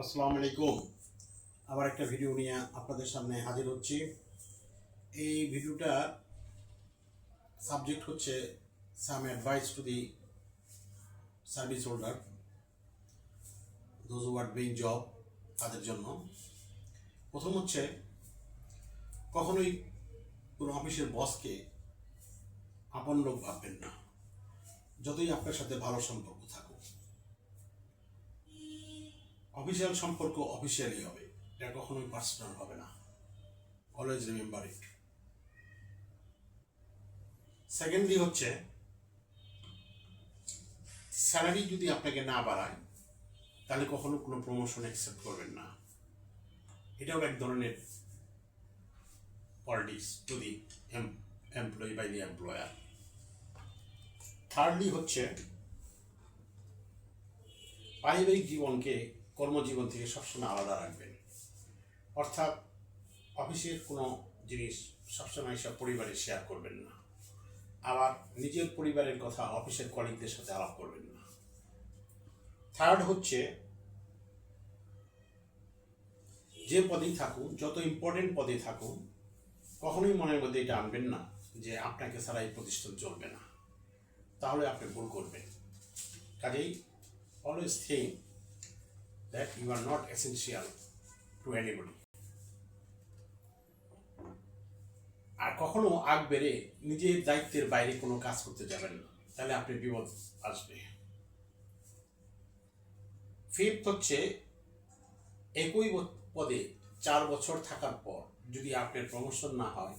আসসালামু আলাইকুম। আবার একটা ভিডিও নিয়ে আপনাদের সামনে হাজির হচ্ছি। এই ভিডিওটা সাবজেক্ট হচ্ছে সাম advice to the service holder, those who are doing job, তাদের জন্য। প্রথম হচ্ছে, কখনোই কোনো অফিসের বসকে আপন লোক ভাববেন না, যতই আপনার সাথে ভালো সম্পর্ক থাকুক। অফিসিয়াল সম্পর্ক অফিসিয়ালি হবে, এটা কখনোই পার্সোনাল হবে না। Always remember it. সেকেন্ডলি হচ্ছে, স্যালারি যদি আপনাকে না বাড়ায় তাহলে কখনো কোনো প্রমোশন অ্যাকসেপ্ট করবেন না। এটাও এক ধরনের politics to the employee by the employer. Thirdly হচ্ছে, পারিবারিক জীবনকে কর্মজীবন থেকে সবসময় আলাদা রাখবেন। অর্থাৎ অফিসের কোনো জিনিস সবসময় সব পরিবারে শেয়ার করবেন না, আবার নিজের পরিবারের কথা অফিসের কলিগদের সাথে আলাপ করবেন না। থার্ড হচ্ছে, যে পদেই থাকুন, যত ইম্পর্টেন্ট পদে থাকুন, কখনোই মনের মধ্যে এটা আনবেন না যে আপনাকে ছাড়া এই প্রতিষ্ঠান চলবে না, তাহলে আপনি ভুল করবেন। কাজেই always think that you are not essential to anybody. আর কখনো আগ বেড়ে নিজের দায়িত্বের বাইরে কোনো কাজ করতে যাবেন না, তাহলে আপনি বিপদ আসবে। ফিফথ হচ্ছে, একই পদে 4 বছর থাকার পর যদি আপনার প্রমোশন না হয়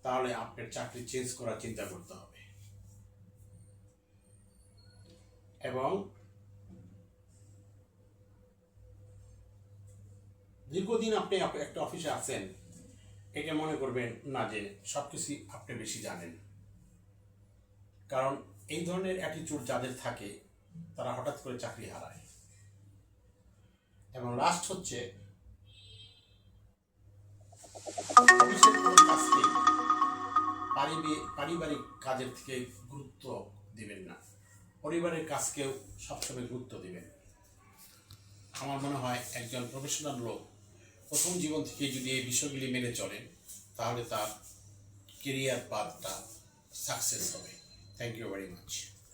তাহলে আপনার চাকরি চেঞ্জ করার চিন্তা করতে হবে। এবং দীর্ঘদিন আপনি একটা অফিসে আছেন, এটা মনে করবেন না যে সব কিছুই আপনি বেশি জানেন। কারণ এই ধরনের অ্যাটিটিউড যাদের থাকে তারা হঠাৎ করে চাকরি হারায়। এবং লাস্ট হচ্ছে, অফিসের কোনো কাজকে পারিবারিক কাজের থেকে গুরুত্ব দিবেন না, পরিবারের কাজকেও সবসময় গুরুত্ব দিবেন। আমার মনে হয় একজন প্রফেশনাল লোক প্রথম জীবন থেকে যদি এই বিষয়গুলি মেনে চলেন তাহলে তার কেরিয়ার পাথটা সাকসেস হবে। Thank you very much.